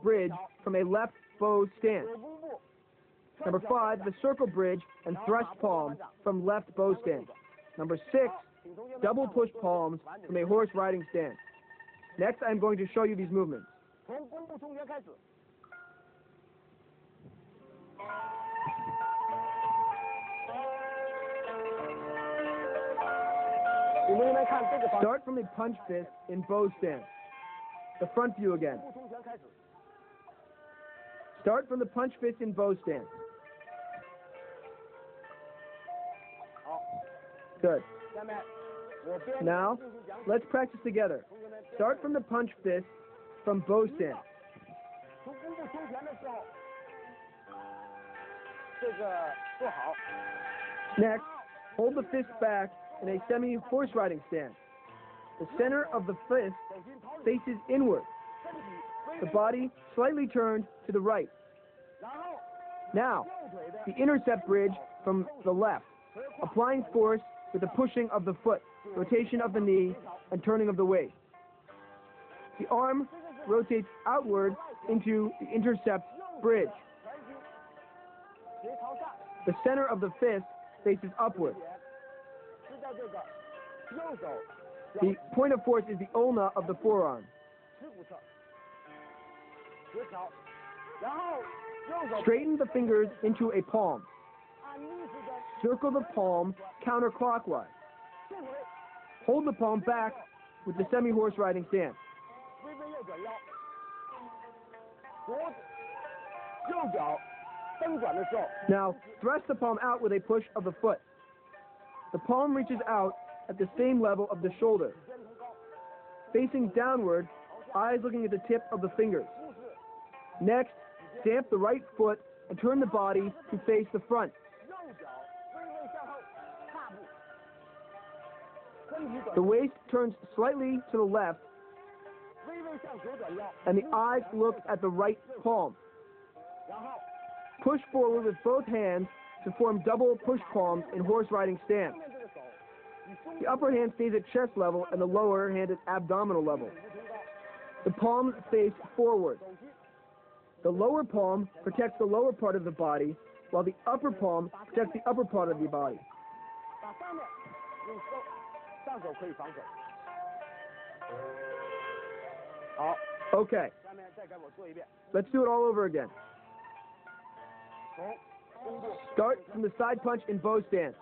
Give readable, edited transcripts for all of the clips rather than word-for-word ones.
bridge from a left bow stance. Number 5, the circle bridge and thrust palm from left bow stance. Number 6, double push palms from a horse riding stance. Next, I'm going to show you these movements. Start from a punch fist in bow stance. The front view again. Start from the punch fist in bow stance. Good. Now, let's practice together. Start from the punch fist from bow stance. Next, hold the fist back in a semi-horse riding stance. The center of the fist faces inward. The body slightly turned to the right. Now, the intercept bridge from the left, applying force with the pushing of the foot, rotation of the knee, and turning of the waist. The arm rotates outward into the intercept bridge. The center of the fist faces upward. The point of force is the ulna of the forearm. Straighten the fingers into a palm. Circle the palm counterclockwise. Hold the palm back with the semi-horse riding stance. Now, thrust the palm out with a push of the foot. The palm reaches out at the same level of the shoulder. Facing downward, eyes looking at the tip of the fingers. Next, stamp the right foot and turn the body to face the front. The waist turns slightly to the left, and the eyes look at the right palm. Push forward with both hands to form double push palms in horse riding stance. The upper hand stays at chest level and the lower hand at abdominal level. The palms face forward. The lower palm protects the lower part of the body, while the upper palm protects the upper part of the body. Okay, let's do it all over again. Start from the side punch in bow stance.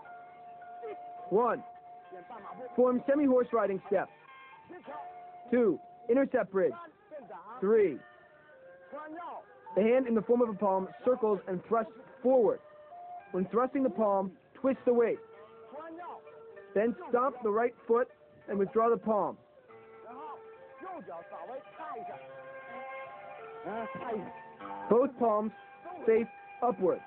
1. Form semi-horse riding step. 2. Intercept bridge. 3. The hand in the form of a palm circles and thrusts forward. When thrusting the palm, twist the waist. Then stomp the right foot and withdraw the palm. Both palms face upward.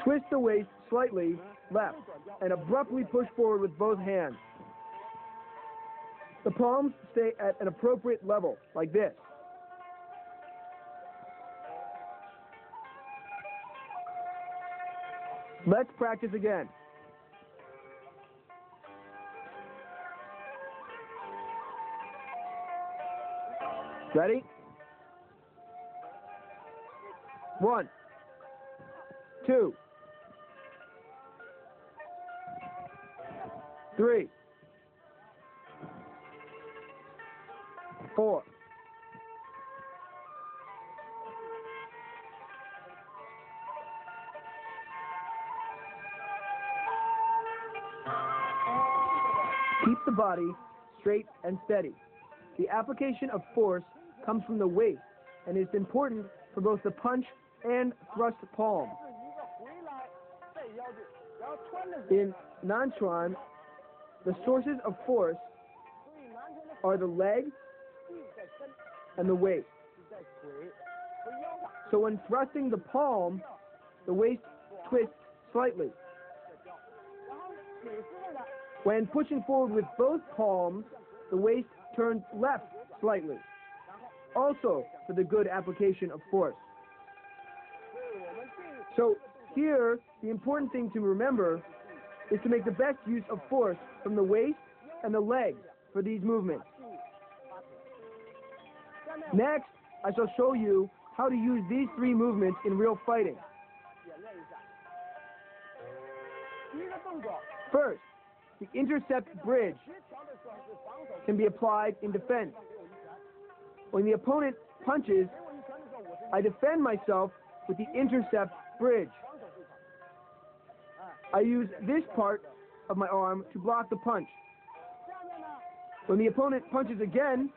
Twist the waist slightly left and abruptly push forward with both hands. The palms stay at an appropriate level, like this. Let's practice again. Ready? 1, 2, 3, 4. Keep the body straight and steady. The application of force comes from the waist and is important for both the punch and thrust palm. In Nanchuan, the sources of force are the leg and the waist. So when thrusting the palm, the waist twists slightly. When pushing forward with both palms, the waist turns left slightly. Also for the good application of force. So here, the important thing to remember is to make the best use of force from the waist and the legs for these movements. Next, I shall show you how to use these three movements in real fighting. First, the intercept bridge can be applied in defense. When the opponent punches, I defend myself with the intercept bridge. I use this part of my arm to block the punch. When the opponent punches again,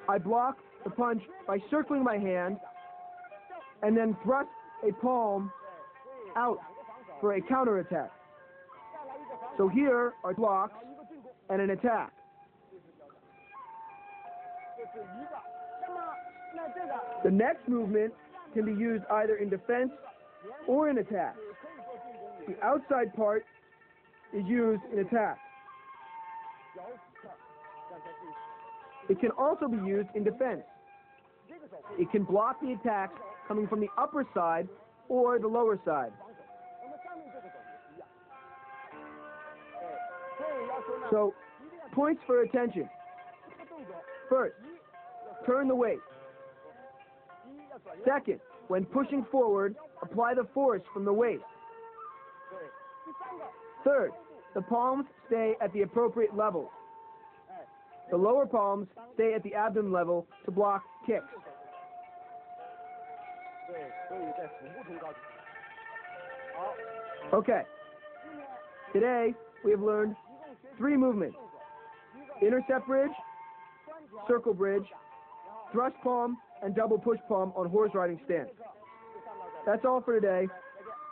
I block the punch by circling my hand and then thrust a palm out for a counterattack. So here are blocks and an attack. The next movement can be used either in defense or in attack. The outside part is used in attack. It can also be used in defense. It can block the attacks coming from the upper side or the lower side. So, points for attention. First, turn the weight. Second, when pushing forward, apply the force from the waist. Third, the palms stay at the appropriate level. The lower palms stay at the abdomen level to block kicks. Okay. Today, we have learned three movements: intercept bridge, circle bridge, thrust palm, and double push palm on horse riding stance. That's all for today.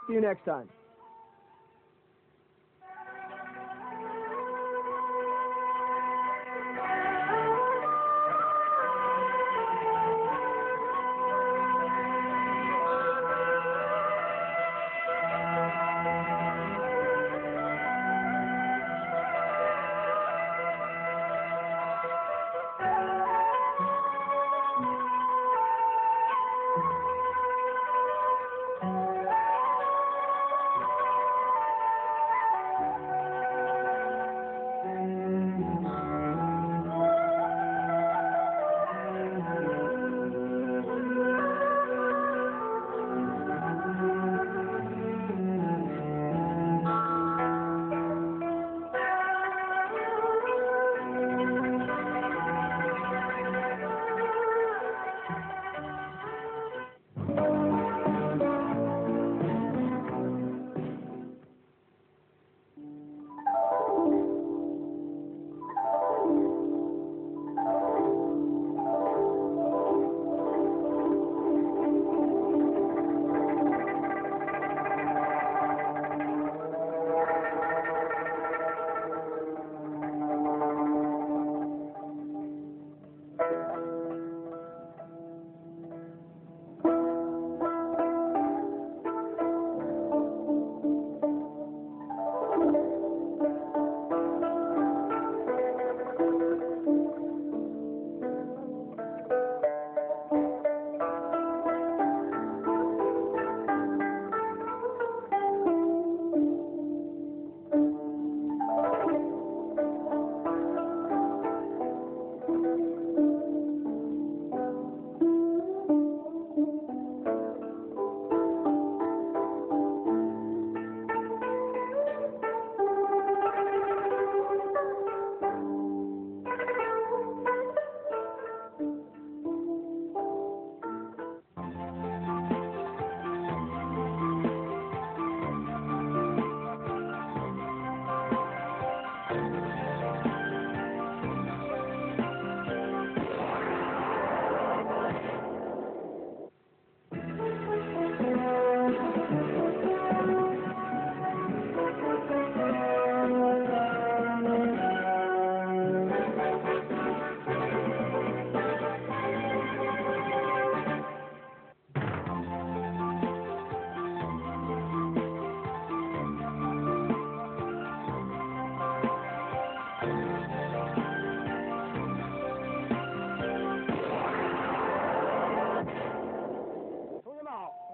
See you next time.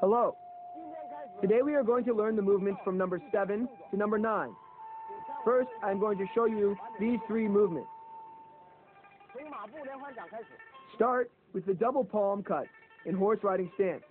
Hello. Today we are going to learn the movements from number 7 to number 9. First, I'm going to show you these three movements. Start with the double palm cut in horse riding stance.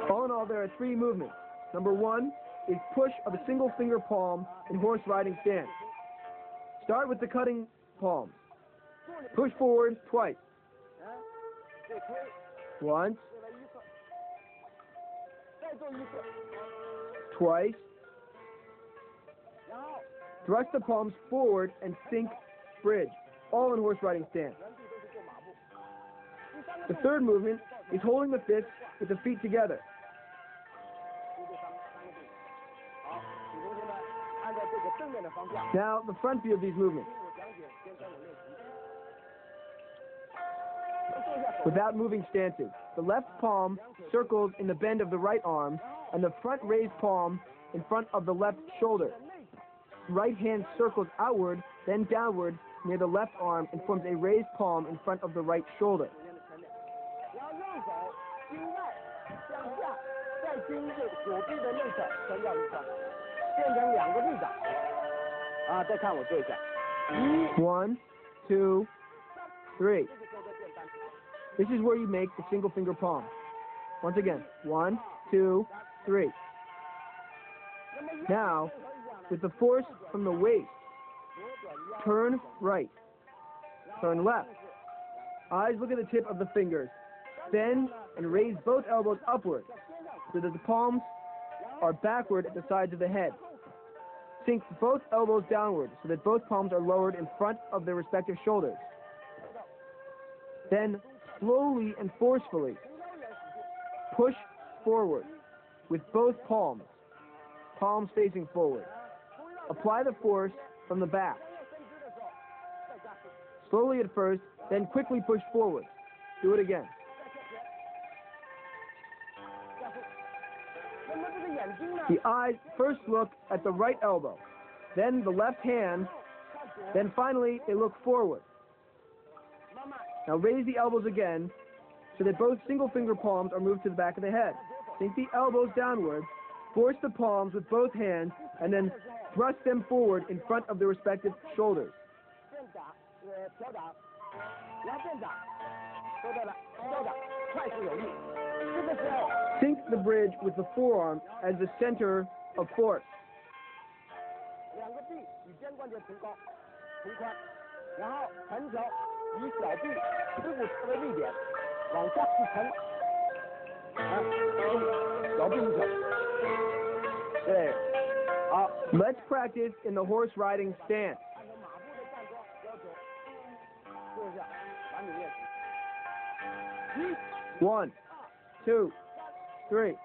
All in all, there are 3 movements. Number 1 is push of a single finger palm in horse riding stance. Start with the cutting palm. Push forward twice. Once. Twice. Thrust the palms forward and sink bridge, all in horse riding stance. The 3rd movement is holding the fists with the feet together. Now, the front view of these movements. Without moving stances, the left palm circles in the bend of the right arm, and the front raised palm in front of the left shoulder. Right hand circles outward, then downward near the left arm and forms a raised palm in front of the right shoulder. One, two, three. This is where you make the single finger palm. Once again, 1, 2, 3. Now, with the force from the waist, turn right, turn left. Eyes look at the tip of the fingers. Bend and raise both elbows upward so that the palms are backward at the sides of the head. Sink both elbows downward so that both palms are lowered in front of their respective shoulders. Then, slowly and forcefully, push forward with both palms, palms facing forward. Apply the force from the back. Slowly at first, then quickly push forward. Do it again. The eyes first look at the right elbow, then the left hand, then finally they look forward. Now raise the elbows again so that both single finger palms are moved to the back of the head. Sink the elbows downward, force the palms with both hands, and then thrust them forward in front of their respective shoulders. Sink the bridge with the forearm as the center of force. Let's practice in the horse riding stance. One, two, three.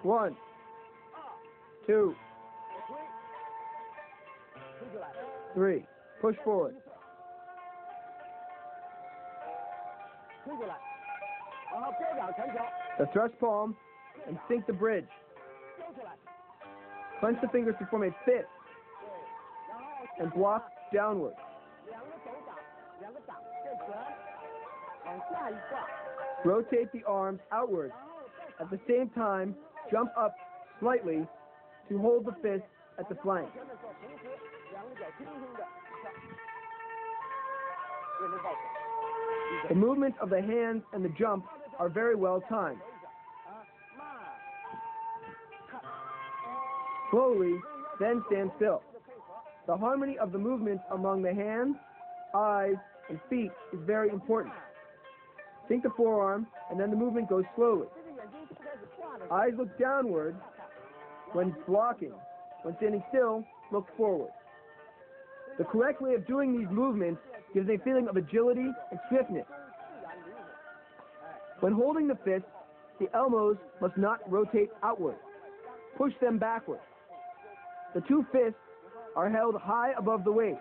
1, 2, 3. Push forward. The thrust palm and sink the bridge. Clench the fingers to form a fist and block downward. Rotate the arms outward. At the same time, jump up slightly to hold the fist at the flank. The movement of the hands and the jump are very well timed. Slowly, then stand still. The harmony of the movements among the hands, eyes, and feet is very important. Sink the forearm, and then the movement goes slowly. Eyes look downward when blocking. When standing still, look forward. The correct way of doing these movements gives a feeling of agility and swiftness. When holding the fist, the elbows must not rotate outward. Push them backward. The two fists are held high above the waist.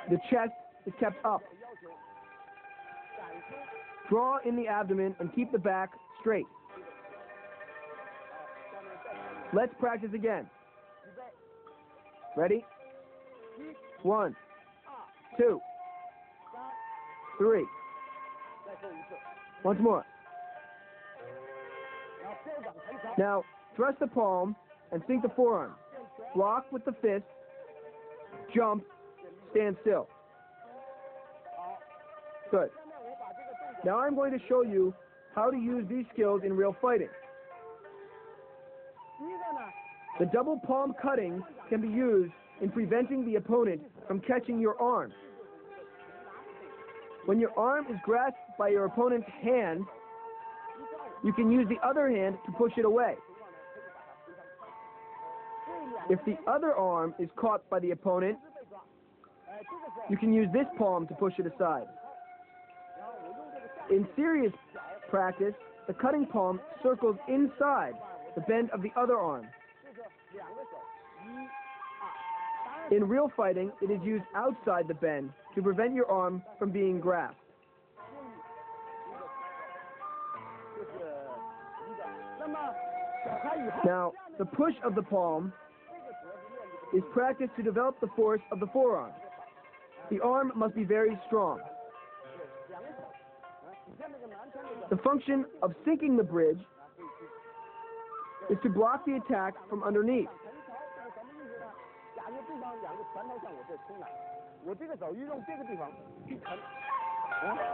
The chest is kept up. Draw in the abdomen and keep the back straight. Let's practice again. Ready? 1, 2, 3. Once more. Now, thrust the palm and sink the forearm. Block with the fist. Jump. Stand still. Good. Now I'm going to show you how to use these skills in real fighting. The double palm cutting can be used in preventing the opponent from catching your arm. When your arm is grasped by your opponent's hand, you can use the other hand to push it away. If the other arm is caught by the opponent, you can use this palm to push it aside. In serious practice, the cutting palm circles inside the bend of the other arm. In real fighting, it is used outside the bend to prevent your arm from being grasped. Now, the push of the palm is practiced to develop the force of the forearm. The arm must be very strong. The function of sinking the bridge is to block the attack from underneath.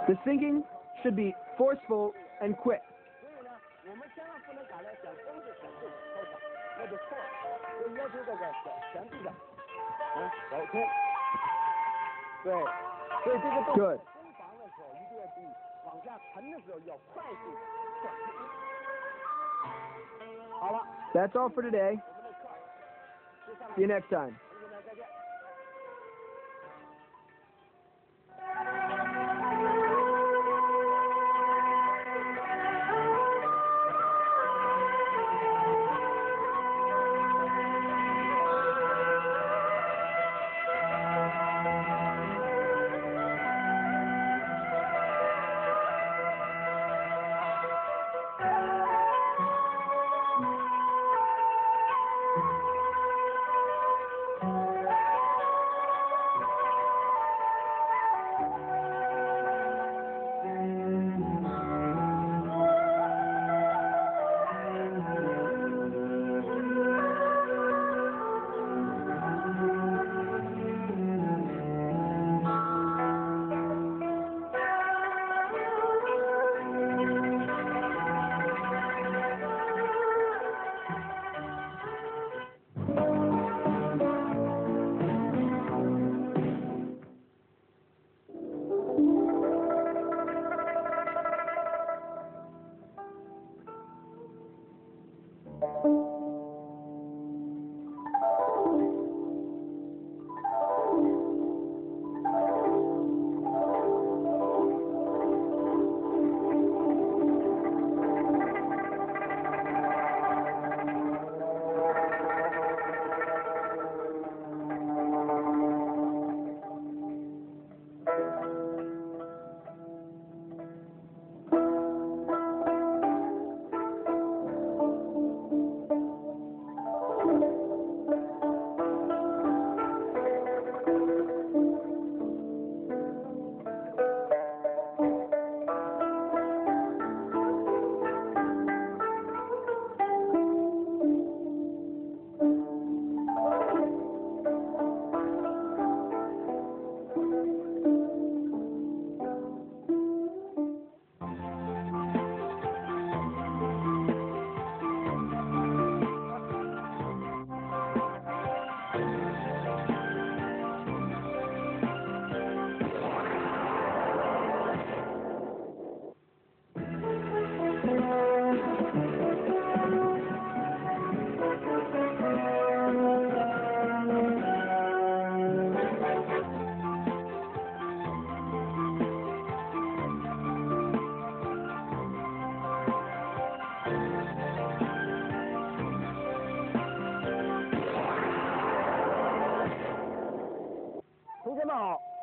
The sinking should be forceful and quick. Good. That's all for today. See you next time.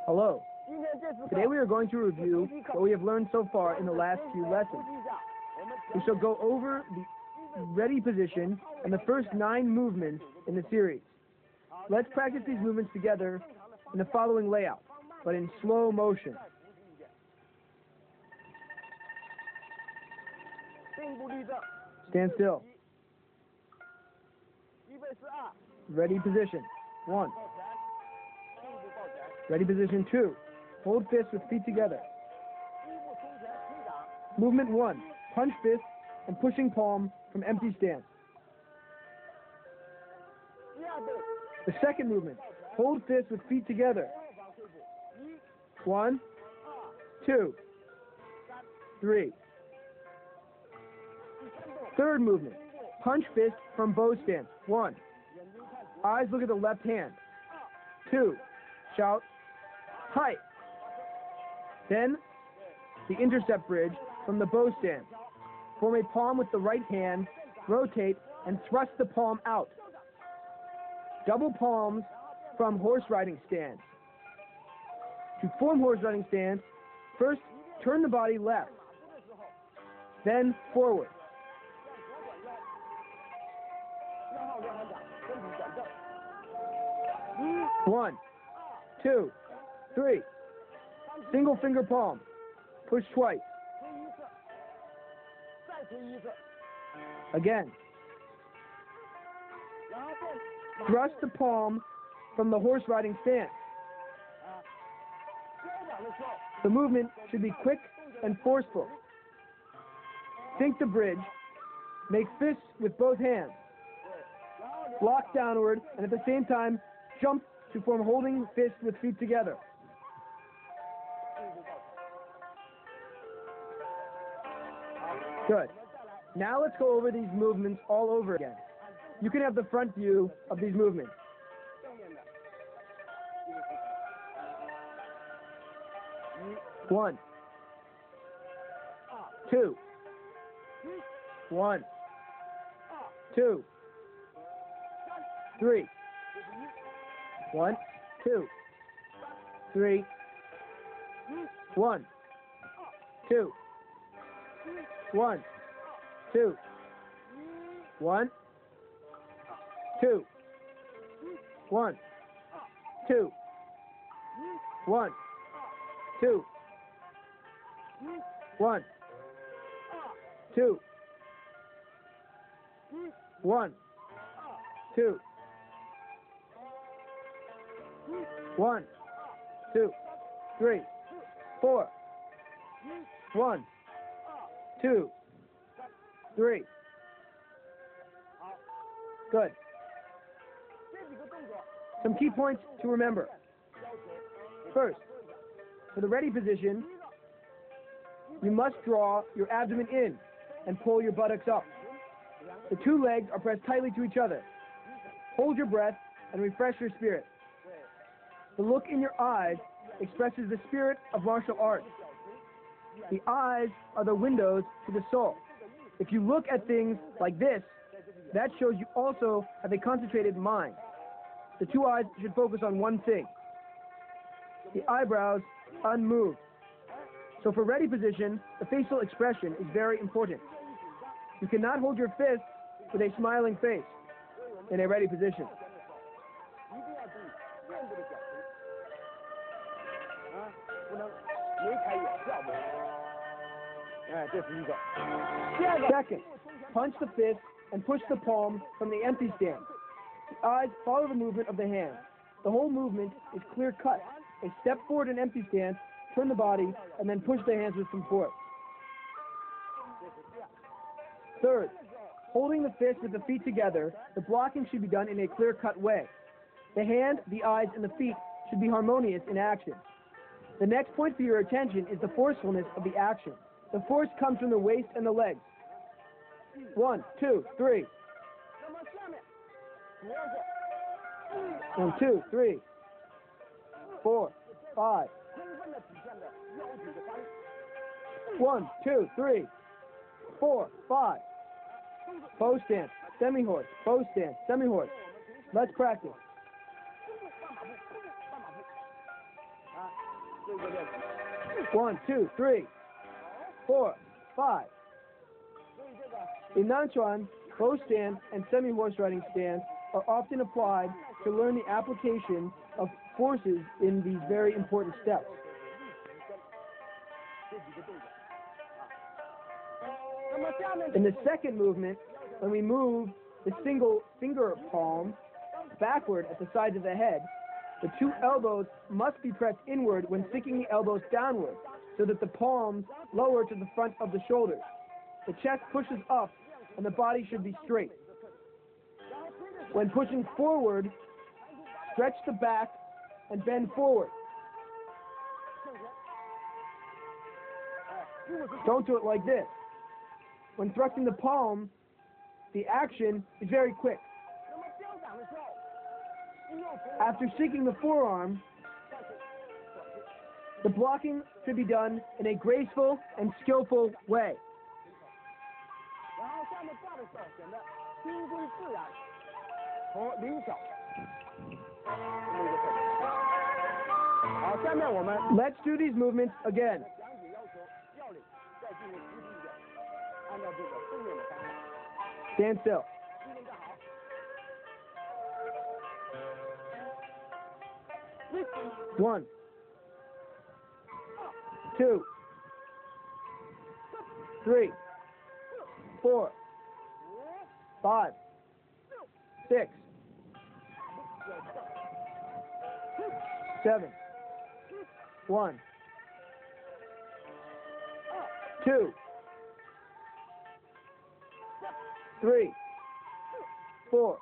Hello. Today we are going to review what we have learned so far in the last few lessons. We shall go over the ready position and the first 9 movements in the series. Let's practice these movements together in the following layout. but in slow motion. Stand still. Ready position. 1. Ready position 2. Hold fists with feet together. Movement 1. Punch fist and pushing palm from empty stance. The second movement. Hold fists with feet together. 1, 2, 3. Third movement. Punch fist from bow stance. 1. Eyes look at the left hand. 2. Shout, "Hi!" Then, the intercept bridge from the bow stance. Form a palm with the right hand, rotate, and thrust the palm out. Double palms from horse riding stance. To form horse riding stance, first turn the body left, then forward. One, 2, 3. Single finger palm. Push twice. Again. Thrust the palm from the horse riding stance. The movement should be quick and forceful. Sink the bridge. Make fists with both hands. Block downward and at the same time jump to form holding fists with feet together. Good. Now let's go over these movements all over again. You can have the front view of these movements. One, 2, 1, 2, 3, 1, 2, 3, 1, 2, 1, 2, 1, 2, 1, 2, 1, 2, 1, 2, 1, 2, 1, 2, 3, 4, 1, 2, 3. Good. Some key points to remember. First, for the ready position, you must draw your abdomen in and pull your buttocks up. The two legs are pressed tightly to each other. Hold your breath and refresh your spirit. The look in your eyes expresses the spirit of martial arts. The eyes are the windows to the soul. If you look at things like this, that shows you also have a concentrated mind. The two eyes should focus on one thing. The eyebrows unmoved. So for ready position, the facial expression is very important. You cannot hold your fist with a smiling face in a ready position. Second, punch the fist and push the palm from the empty stance. The eyes follow the movement of the hand. The whole movement is clear cut. A step forward in empty stance, turn the body, and then push the hands with some force. Third, holding the fist with the feet together, the blocking should be done in a clear-cut way. The hand, the eyes, and the feet should be harmonious in action. The next point for your attention is the forcefulness of the action. The force comes from the waist and the legs. 1, 2, 3. 1, 2, 3, 4, 5. 1, 2, 3, 4, 5. Bow stance, semi-horse, bow stance, semi-horse. Let's practice. 1, 2, 3, 4, 5. In Nanchuan, bow stance and semi-horse riding stance are often applied to learn the application of forces in these very important steps. In the second movement, when we move the single finger palm backward at the sides of the head, the two elbows must be pressed inward when sinking the elbows downward, so that the palms lower to the front of the shoulders. The chest pushes up and the body should be straight. When pushing forward, stretch the back and bend forward. Don't do it like this. When thrusting the palm, the action is very quick. After sinking the forearm, the blocking should be done in a graceful and skillful way. Let's do these movements again. Stand still. One, two, three, 4, 5, 6, 7, 1, 2, 3, 4.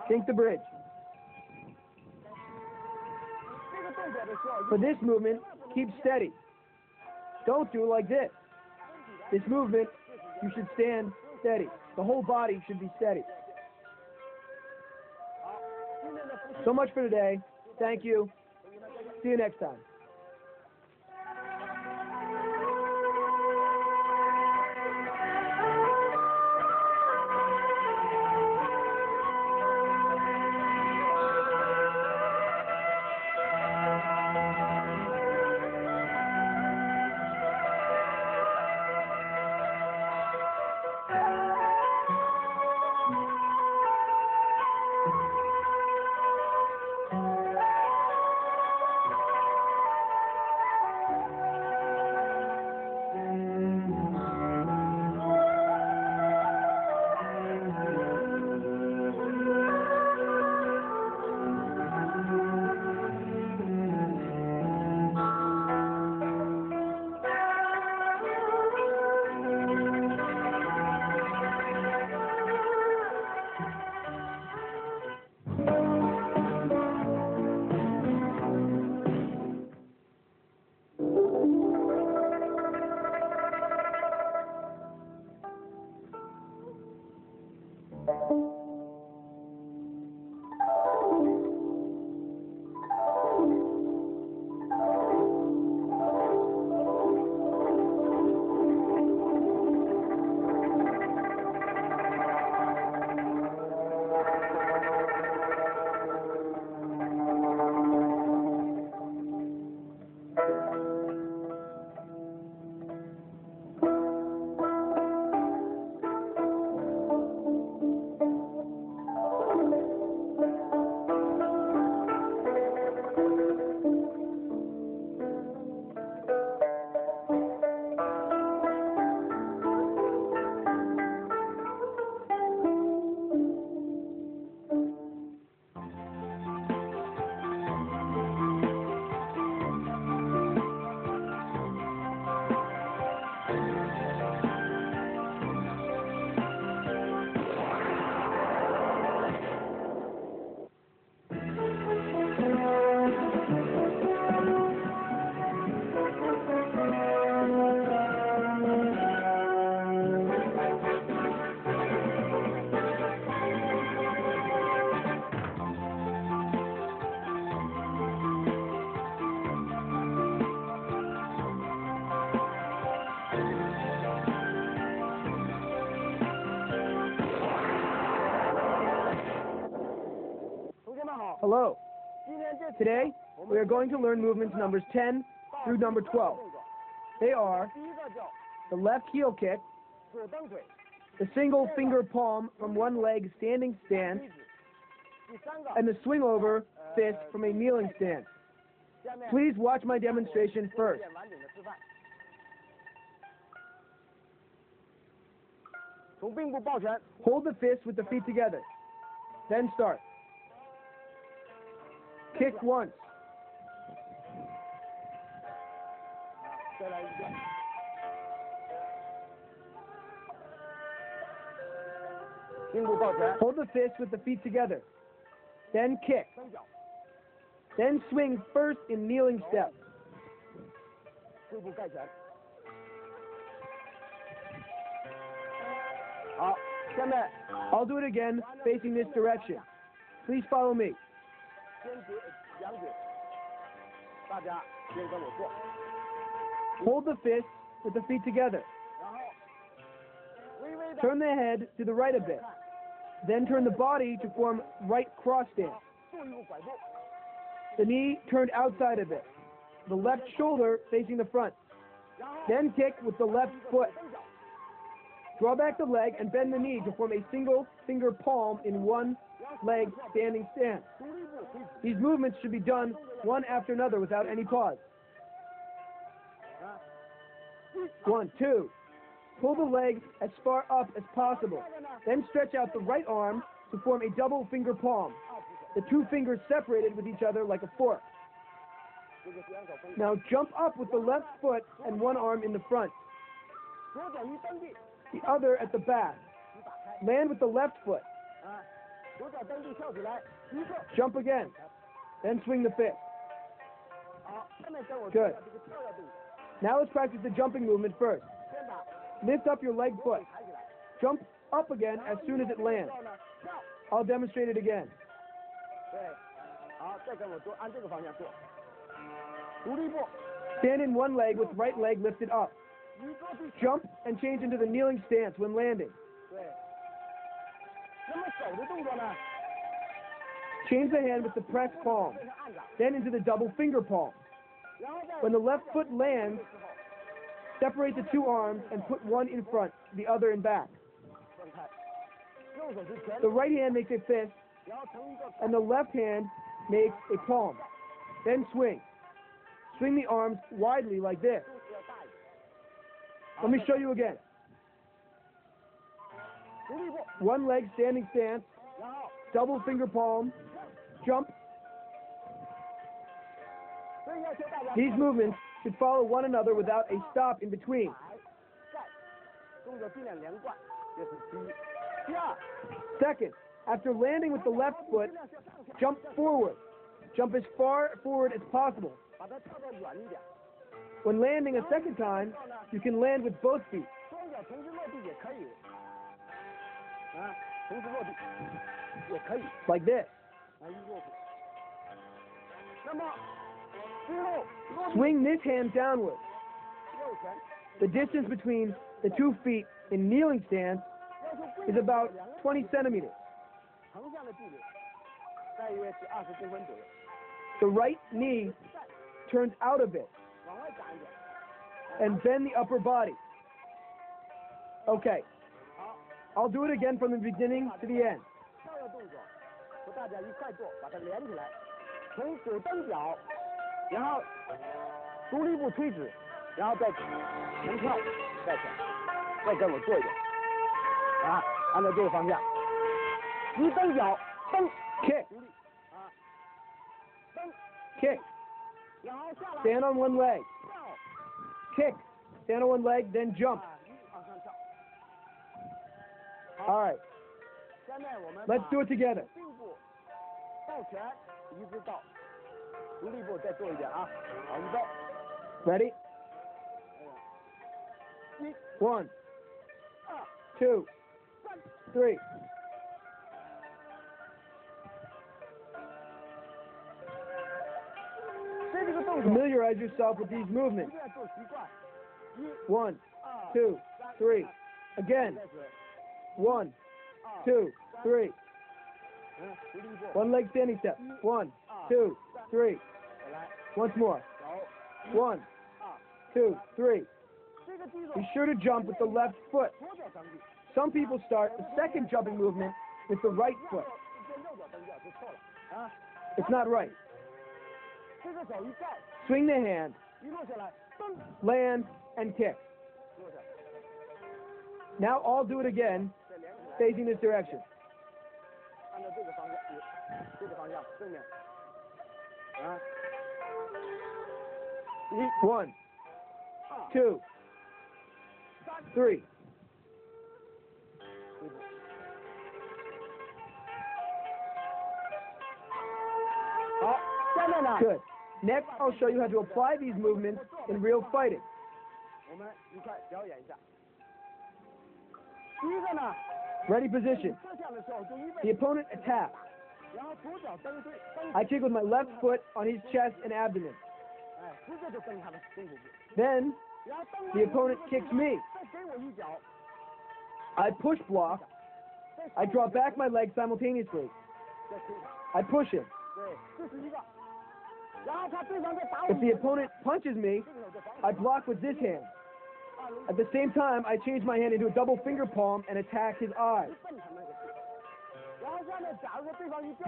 Sink the bridge. For this movement, keep steady. Don't do it like this. This movement, you should stand steady. The whole body should be steady. So much for today. Thank you. See you next time. Hello. Today, we are going to learn movements numbers 10 through number 12. They are the left heel kick, the single finger palm from one leg standing stance, and the swing over fist from a kneeling stance. Please watch my demonstration first. Hold the fist with the feet together. Then start. Kick once. Hold the fist with the feet together. Then kick. Then swing first in kneeling step. I'll do it again, facing this direction. Please follow me. Hold the fist with the feet together. Turn the head to the right a bit. Then turn the body to form right cross stance. The knee turned outside a bit. The left shoulder facing the front. Then kick with the left foot. Draw back the leg and bend the knee to form a single finger palm in one leg standing stance. These movements should be done one after another without any pause. 1, 2. Pull the leg as far up as possible. Then stretch out the right arm to form a double finger palm. The two fingers separated with each other like a fork. Now jump up with the left foot and one arm in the front. The other at the back. Land with the left foot. Jump again. Then swing the fist. Good. Now let's practice the jumping movement first. Lift up your leg foot. Jump up again as soon as it lands. I'll demonstrate it again. Stand in one leg with right leg lifted up. Jump and change into the kneeling stance when landing. Change the hand with the pressed palm, then into the double finger palm. When the left foot lands, separate the two arms and put one in front, the other in back. The right hand makes a fist, and the left hand makes a palm. Then swing. Swing the arms widely like this. Let me show you again. One leg standing stance, double finger palm, jump. These movements should follow one another without a stop in between. Second, after landing with the left foot, jump forward. Jump as far forward as possible. When landing a second time, you can land with both feet. Like this. Swing this hand downward. The distance between the 2 feet in kneeling stance is about 20 centimeters. The right knee turns out a bit. And bend the upper body. Okay. I'll do it again from the beginning to the end. Kick. Kick. Stand on one leg. Kick. Stand on one leg, then jump. All right. Let's do it together. Ready? 1, 2, 3. Familiarize yourself with these movements. 1, 2, 3. Again. 1, 2, 3. One leg standing step. 1, 2, 3. Once more. 1, 2, 3. Be sure to jump with the left foot. Some people start the second jumping movement with the right foot. It's not right. Swing the hand, land, and kick. Now all do it again, facing this direction. 1, 2, 3. Good. Next, I'll show you how to apply these movements in real fighting. Ready position. The opponent attacks. I kick with my left foot on his chest and abdomen. Then, the opponent kicks me. I push block. I draw back my leg simultaneously. I push him. If the opponent punches me, I block with this hand. At the same time, I change my hand into a double finger palm and attack his eye.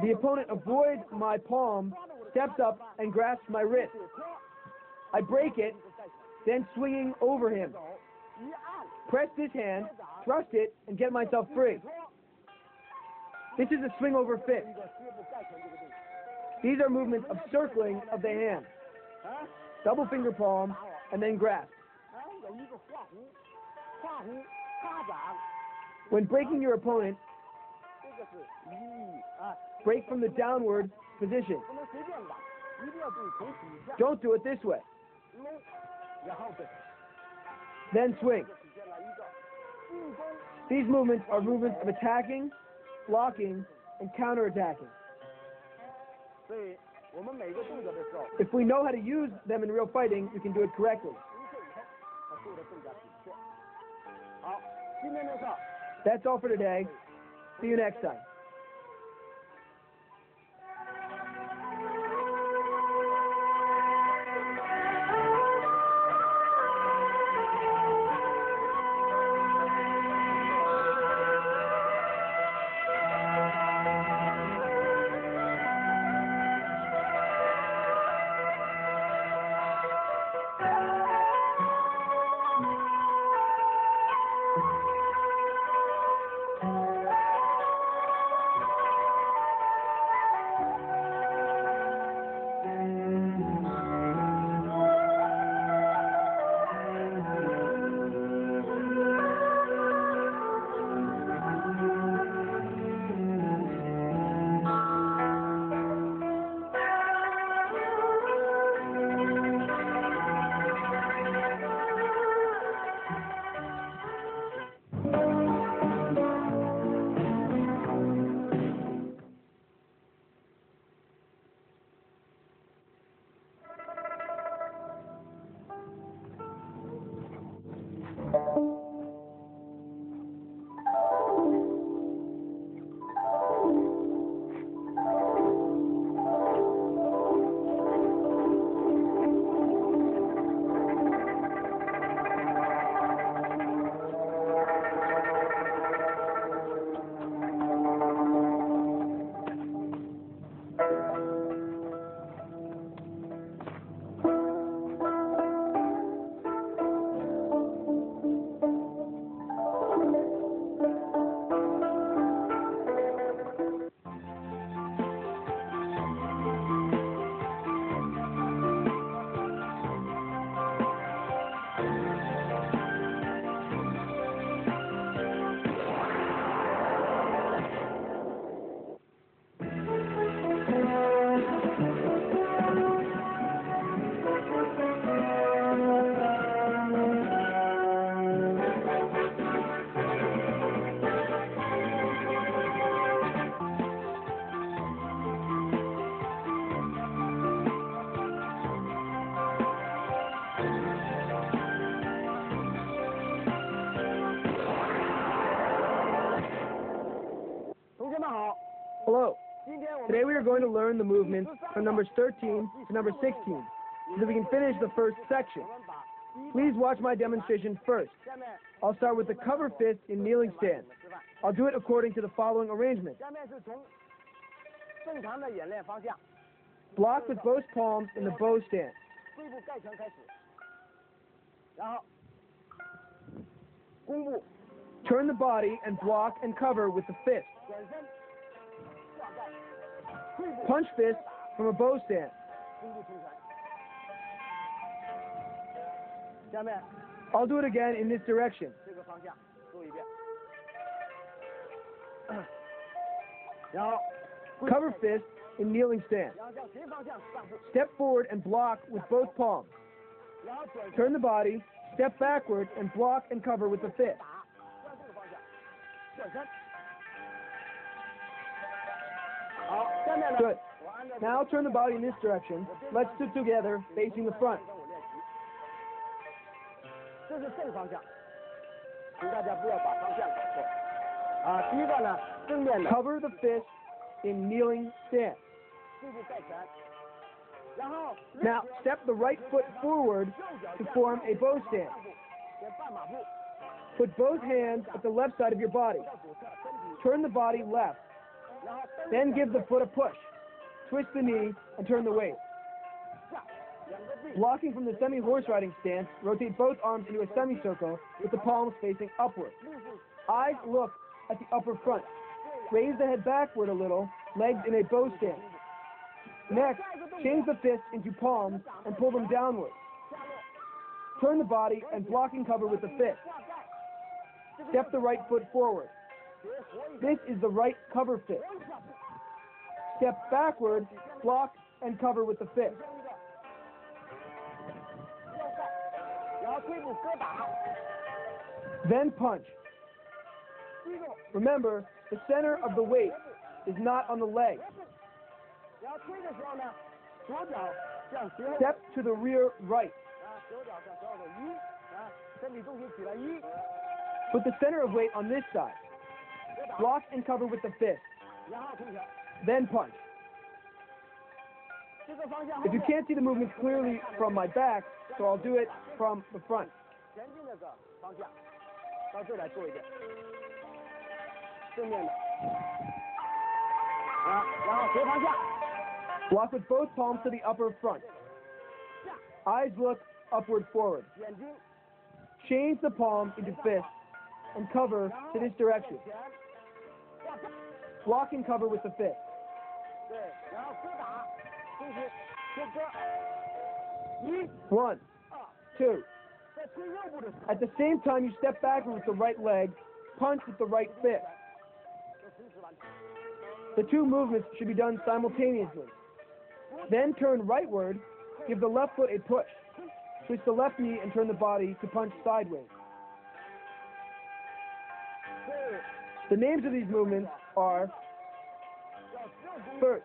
The opponent avoids my palm, steps up, and grasps my wrist. I break it, then swinging over him. Press this hand, thrust it, and get myself free. This is a swing over fist. These are movements of circling of the hand. Double finger palm, and then grasp. When breaking your opponent, break from the downward position. Don't do it this way. Then swing. These movements are movements of attacking, blocking, and counterattacking. If we know how to use them in real fighting, we can do it correctly. That's all for today. See you next time. Hello. Today we are going to learn the movements from numbers 13 to number 16 so that we can finish the first section. Please watch my demonstration first. I'll start with the cover fist in kneeling stance. I'll do it according to the following arrangement. 正常的演练方向。 Block with both palms in the bow stance. 背部盖拳开始，然后弓步 Turn the body and block and cover with the fist. 转身挂盖，退步 Punch fist from a bow stance. 弓步冲拳。下面 I'll do it again in this direction. 这个方向做一遍，然后 Cover fist in kneeling stance. 然后向斜方向上步， Step forward and block with both palms. 然后转身 Turn the body, step backward, and block and cover with the fist. 打，向这个方向转身。好，下面呢 Good. 我按照 Now turn the body in this direction. Let's do together, facing the front. 跟我练习。这是正方向，请大家不要把方向搞错。啊，第一个呢，正面的 Cover the fist in kneeling stance. 背部盖拳，然后 Now step the right foot forward 右脚 to 下 form a bow stance. 上步，先半马步， Put both hands at the left side of your body. 到左侧身体， Turn the body left. 然后 Then give the foot a push. Twist the knee and turn the weight. 下，两个臂 Blocking from the semi-horse riding stance, rotate both arms into a semicircle with the palms facing upward. 力是 Eyes look at the upper front. Raise the head backward a little, legs in a bow stance. Next, change the fists into palms and pull them downward. 下落， Turn the body and block and cover with the fist. 挂盖，这个 Step the right foot forward. 学活一 This is the right cover fist. 活一下步， Step backward, block and cover with the fist. 先一个吊盖，然后推步搁打， Then punch. 推住 Remember, the center of the weight is not on the leg. 斜步，然后推的时候呢，左脚向斜后， Step to the rear right. 啊，左脚向斜后的一，啊，身体重心起来一， Put the center of weight on this side. 搁打， Block and cover with the fist. 然后冲拳， Then punch. 这个方向后 If you 面 can't see the movements clearly from my back, so I'll do it from the front. 前进那个方向，到这来做一遍，正面的，啊，然后斜方向， Block with both palms to the upper front. 下， Eyes look upward forward. 眼睛， Change the palm into fists and cover 然后 to this direction. 前，挂盖， Block and cover with the fist. 对，然后搁打，同时先搁，一， 1, 二， 2. 在推右步的时候， At the same time, you step backward with the right leg, punch with the right fist. 就同时完成。 The two movements should be done simultaneously. Then turn rightward, give the left foot a push. Twist the left knee and turn the body to punch sideways. 对， The names of these movements are: 要正弓， first,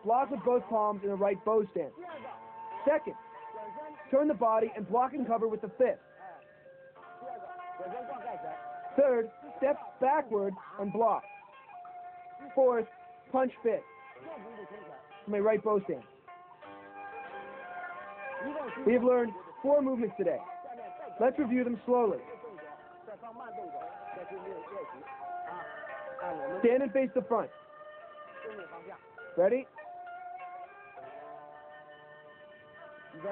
block with both palms in the right bow stance. 第二个 Second, 转身， turn the body and block and cover with the fist. 哎，第二个转身挂盖拳， Third, step backward and block. Fourth, punch fist 右弓步冲拳， from a right bow stance. 一共是 We have learned 4 movements today. 下面再讲 Let's review them slowly. 一个动作，再放慢动作，再去练习啊，按我们 Stand and face the front. 正面方向， Ready? 预备，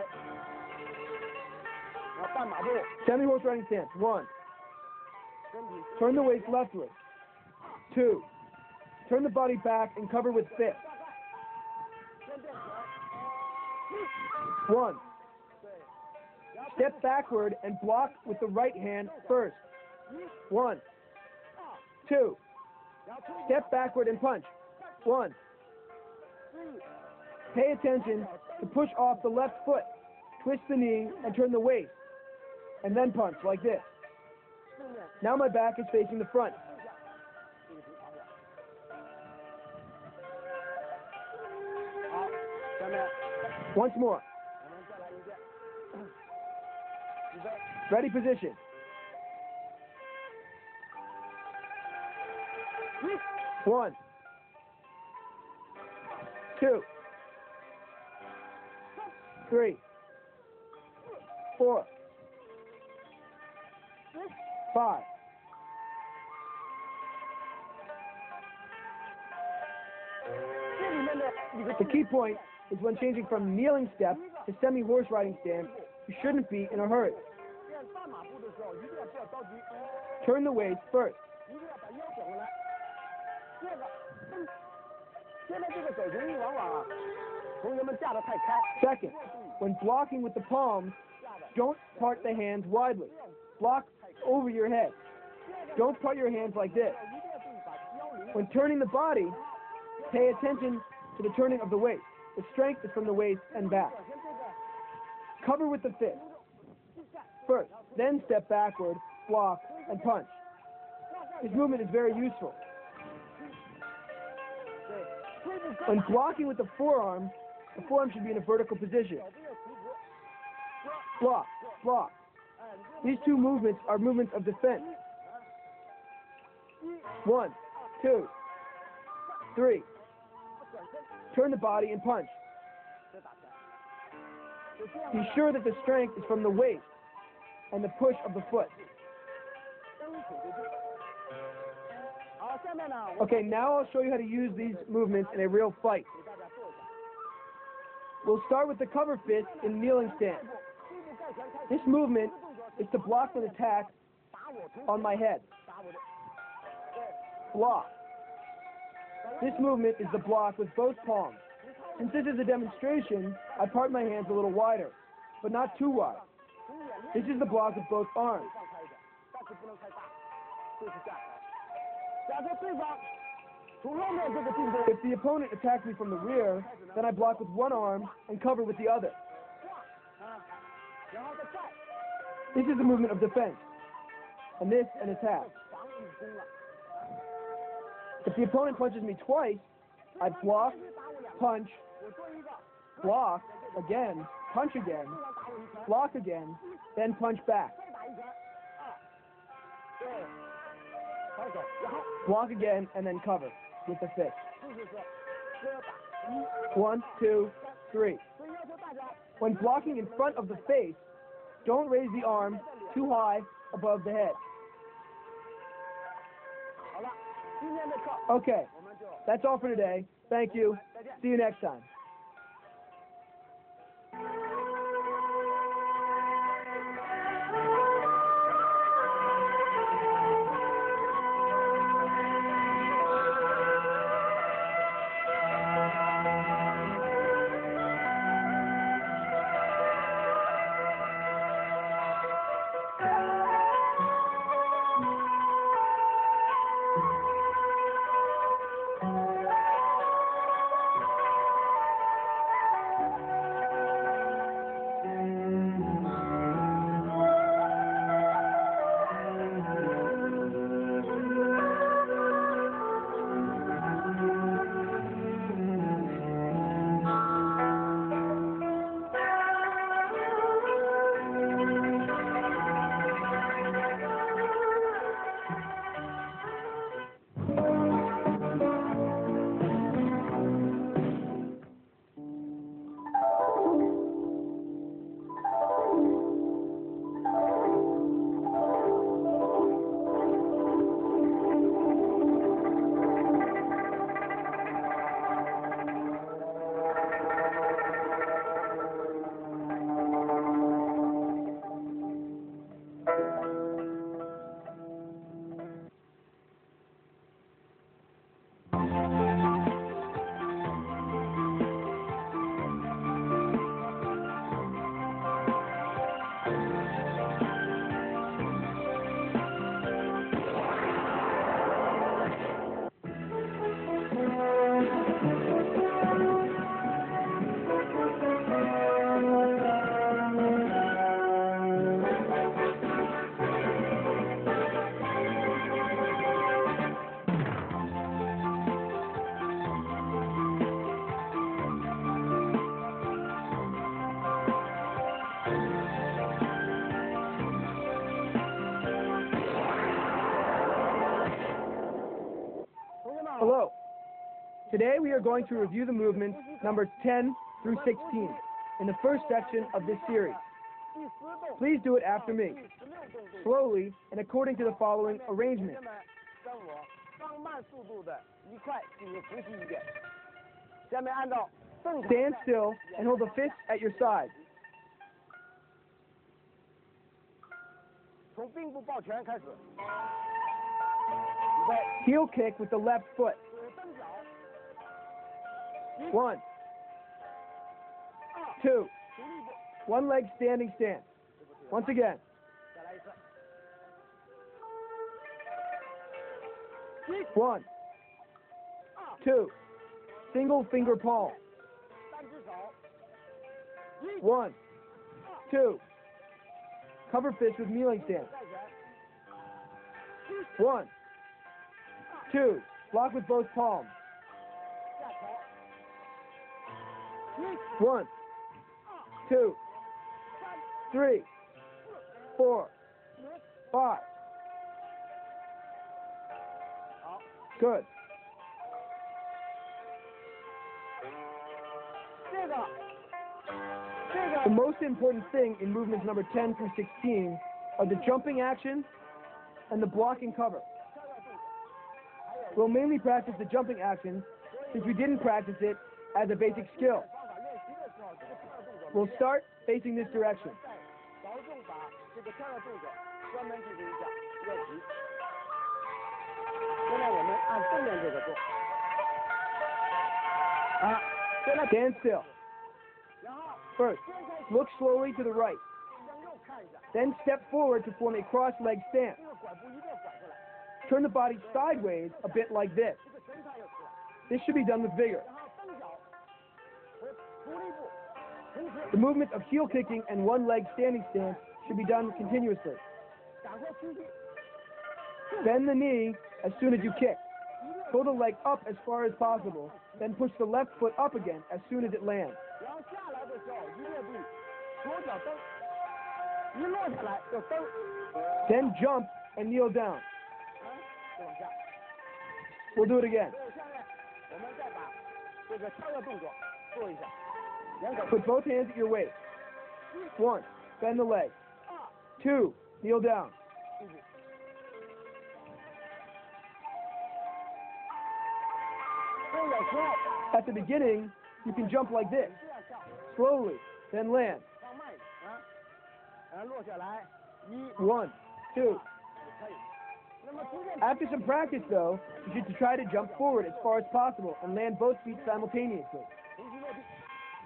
然后半马步， Semi-horse riding stance. 1. 身体 Turn the waist leftward. 2. Turn the body back and cover with fist. 先垫拳， 1. 对，然后 Step backward and block with the right hand first. 1. 2. 然后推 Step backward and punch. 1. 3， Pay attention to push off the left foot. Twist the knee and turn the waist. And then punch like this. 正面 Now my back is facing the front. 这个是方向。好，下面 Once more. 我们再来一遍，预备， Ready position. 1. 2. 3. 4. 5. 这里面 The key point is when changing from kneeling step to semi-horse riding stand, you shouldn't be in a hurry. Turn the waist first. Second, when blocking with the palms, don't part the hands widely. Block over your head. Don't part your hands like this. When turning the body, pay attention to the turning of the waist. The strength is from the waist and back. Cover with the fist. First, then step backward, block, and punch. This movement is very useful. When blocking with the forearm should be in a vertical position. Block, block. These two movements are movements of defense. 1, 2, 3. Turn the body and punch. Be sure that the strength is from the waist and the push of the foot. Okay, now I'll show you how to use these movements in a real fight. We'll start with the cover fist in kneeling stance. This movement is to block an attack on my head. Block. This movement is the block with both palms. Since this is a demonstration, I part my hands a little wider, but not too wide. This is the block with both arms. If the opponent attacks me from the rear, then I block with one arm and cover with the other. This is the movement of defense, and this an attack. If the opponent punches me twice, I block, punch, block again, punch again, block again, then punch back. Block again and then cover with the fist. 1, 2, 3. When blocking in front of the face, don't raise the arm too high above the head. Okay, that's all for today. Thank you. See you next time. Hello. Today we are going to review the movements numbers 10 through 16 in the first section of this series. Please do it after me, slowly and according to the following arrangement. 下面按照正常 Stand still and hold the fist at your side. 从胫部抱拳开始， Heel kick with the left foot. 蹬脚， 1, 2, 独立步， one leg standing stance. Once again. 再来一次， 1, 2, single finger palm. 单只手， 1, 2, cover fist with kneeling stance. 带拳， 1, 2, block with both palms. 下桥， 1, 2, 3, 4, 5. 好， Good. 这个 The most important thing in movements number 10 through 16 are the jumping action and the blocking cover. We'll mainly practice the jumping action since we didn't practice it as a basic skill. 方法练习的时候，这个跳跃动作， We'll start facing this direction. 着重把这个跳跃动作专门进行一下练习。现在我们按正面这个做，啊，现在 Stand still. 然后 First, 先开始 look slowly to the right. 向右看一下， Then step forward to form a cross-leg stance. 这个拐步一定要拐过来， Turn the body sideways a bit like this. 这个拳法要出来， This should be done with vigor. 然后蹬脚和独立步，同时 The movements of heel kicking and one-leg standing stance should be done continuously. 赶快屈膝， Bend the knee as soon as you kick. Pull the leg up as far as possible, then push the left foot up again as soon as it lands. 然后下来的时候一定对左脚蹬，一落下来就蹬， Then jump and kneel down. 就往下。 We'll do it again. 所以下面我们再把这个跳跃动作做一下，两手 Put both hands at your waist. 1, bend the leg. 2, kneel down. 记住。所以有时候 At the beginning, you can jump like this, 你这样跳， slowly, then land. 放慢一点啊，然后落下来， 1、 1, 2. 就可以。那么逐渐 After some practice, though, you should try to jump forward as far as possible and land both feet simultaneously. 重新落地。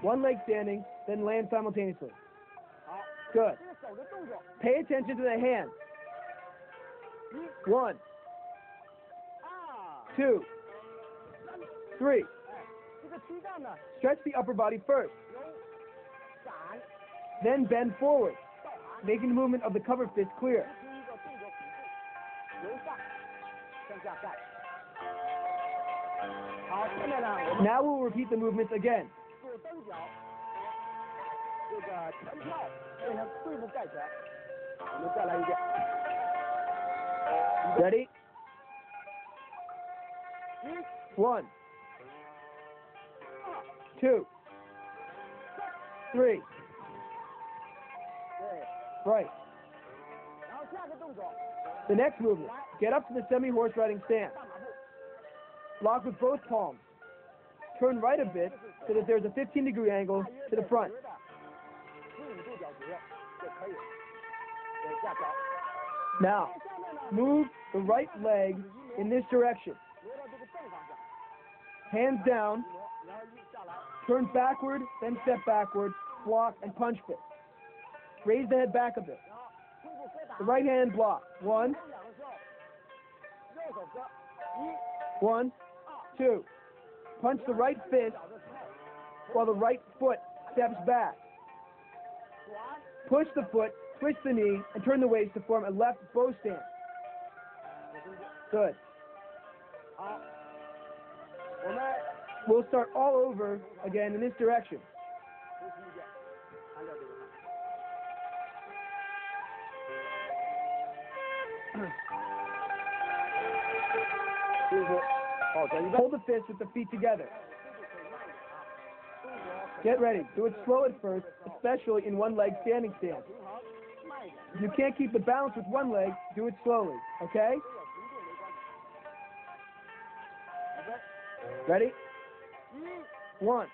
One leg standing, then land simultaneously. 好， Good. 这个手的动作， Pay attention to the hands. 1, 啊， 2, 3. 哎，这个躯干呢 Stretch the upper body first, 由闪 then bend forward, 到寒， making the movement of the cover fist clear. 实行一个动作辅助，由上向下盖。好，下面呢，我们 Now we'll repeat the movements again. 做蹬脚，这个拳跳变成对步盖拳。我们再来一遍。 Ready? 1, 2, 3. 对， Right. 然后下个动作， The next movement. Get up to the semi-horse riding stance. 大马步， Block with both palms. Turn right a bit so that there's a 15-degree angle 大约 to the front. 的15度角折就可以。对，下脚。 Now, 下面呢， move the right leg in this direction. 挪到这个正方向， Hands down, 一挪，然后一下来， turn backward, then step backward, block and punch fist. Raise the head back a bit. 然后胸部搁打。 The right hand block. 1, 蹬脚的时候，右手搁1、 1, 2. Punch the right fist 脚的时候， while the right foot steps back. 转， Push the foot, twist the knee, and turn the waist to form a left bow stance. Good. 好，我们 We'll start all over again in this direction. 复习一遍，按照这个看。 就是抱拳一 Hold the fist with the feet together. Get ready. Do it slow at first, especially in one leg standing stance. 平衡，慢一点， If you can't keep the balance with one leg, do it slowly, okay? 都有平度没关系。准备， Ready? 1、1.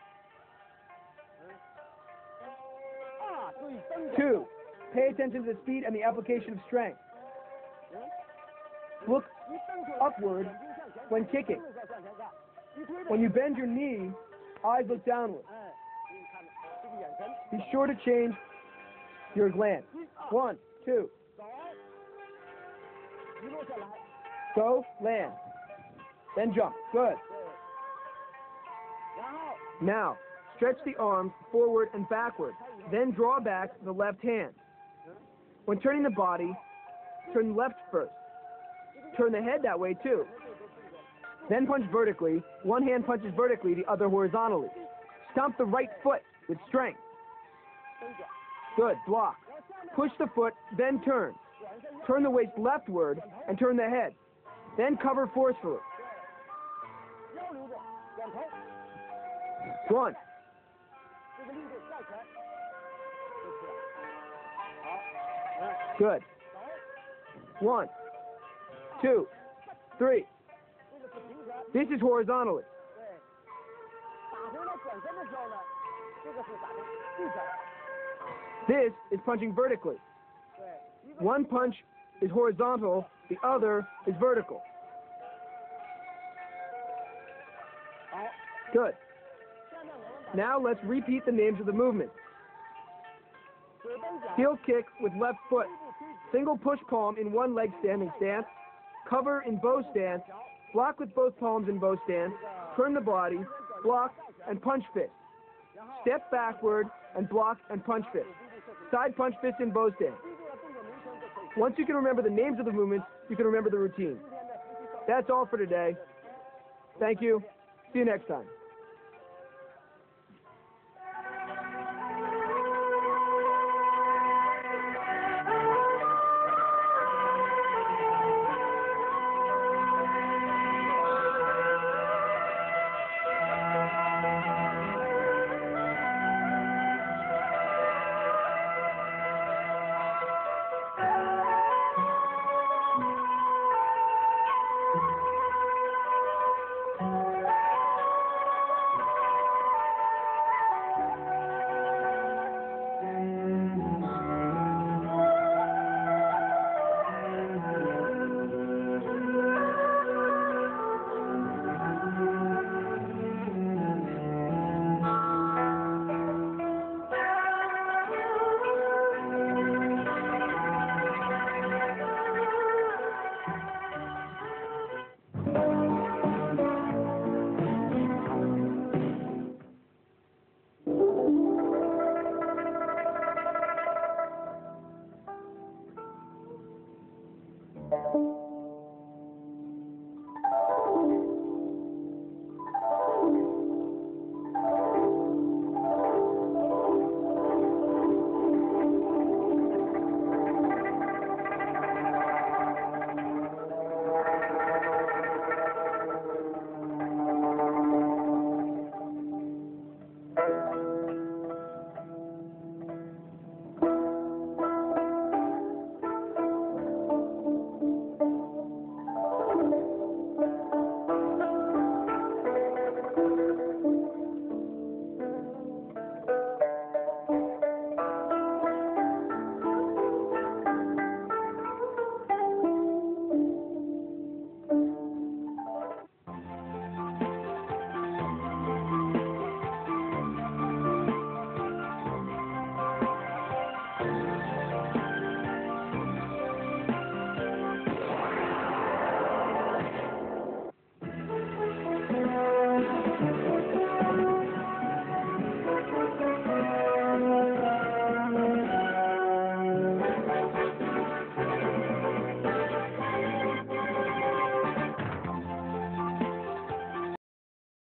注意蹬脚。 2. Pay attention to the speed and the application of strength. Look 一蹬出来 upward 眼睛向前 when kicking. 向前看，一推着 When you bend your knee, eyes look downward. 哎，你看这个眼神。 Be sure to change your glance. 1, 2. 走，一落下来， Go, land. Then jump. Good. 对。然后 Now, stretch the arms forward and backward. Then draw back the left hand. When turning the body, turn left first. Turn the head that way too. Then punch vertically. One hand punches vertically, the other horizontally. Stomp the right foot with strength. 蹬脚， Good. Block. Push the foot, then turn. Turn the waist leftward and turn the head. Then cover forcefully. 腰留着，转头， 1, 这个力度带起来，就是了。好，哎， good. 走， 1, 2, 3. 这个是平拳， This is horizontally. 对。打回来转身的时候呢，这个是打成地拳， This is punching vertically. 对。一个 One punch is horizontal, the other is vertical. 好， Good. 下面我们把 Now let's repeat the names of the movements. 水蹬脚， Heel kick with left foot. 推步推 Single push palm in one leg standing stance. Cover in bow stance. Block with both palms in bow stance. Turn the body. Block and punch fist. 然后 Step backward and block and punch fist. Side punch fist in bow stance. 记住了动作名称就可以。 Once you can remember the names of the movements, you can remember the routine. 今天的实习课。 That's all for today. Thank you. See you next time.